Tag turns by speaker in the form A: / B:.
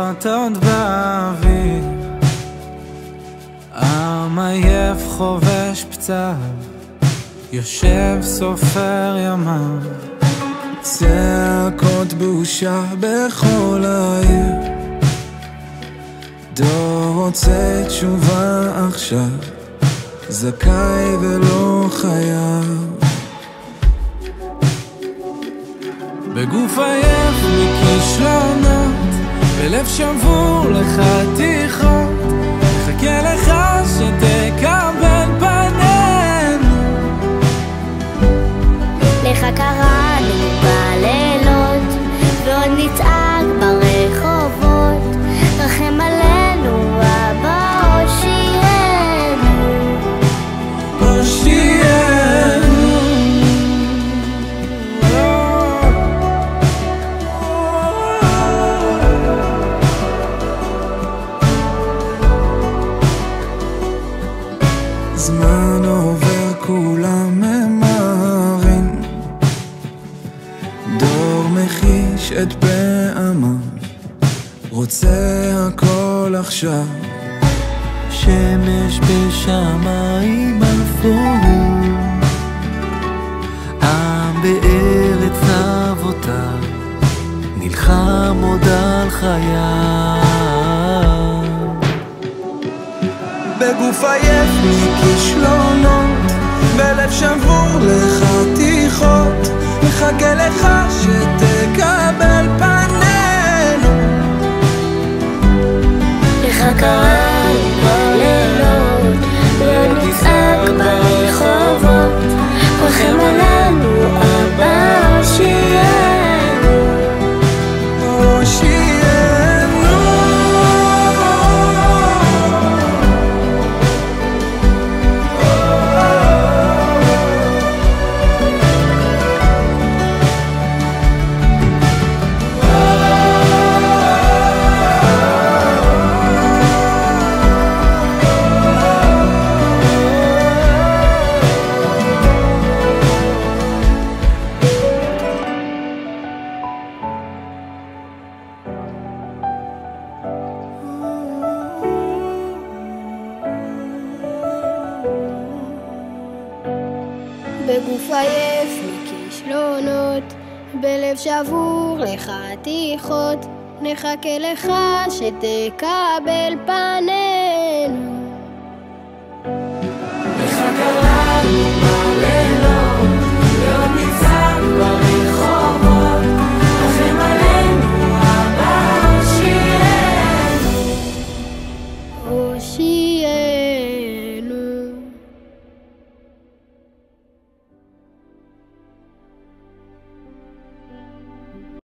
A: להיות עוד באוויר, עם עייף חובש פצעיו, יושב סופר ימיו, צעקות בושה בכל העיר. דור רוצה תשובה עכשיו, זכאי ולא חייב. בגוף עייף מכישלונות, בלב שבור לחתיכות, מחכה לך שתקבל פנינו.
B: לך קראנו בלילות, ועוד נצעק ברחובות, רחם עלינו אבא, הושיענו,
A: הושיענו. זמן עובר כולם ממהרים, דור מחיש את פעמם, רוצה הכל עכשיו. שמש בשמיים אפורים, עם בארץ אבותיו, נלחם עוד על חייו. בגוף עייף מכישלונות, בלב שבור לחתיכות, מחכה לך שתקבל פנינו.
B: לך קראנו בלילות, ועוד נצעק ברחובות, רחם עלינו אבא, הושיענו,
A: הושיענו.
C: בגוף עייף מכישלונות, בלב שבור לחתיכות, נחכה לך שתקבל פנינו.
A: לך קראנו בלילות, ועוד נצעק ברחובות, רחם עלינו אבא, הושיענו,
C: הושיענו.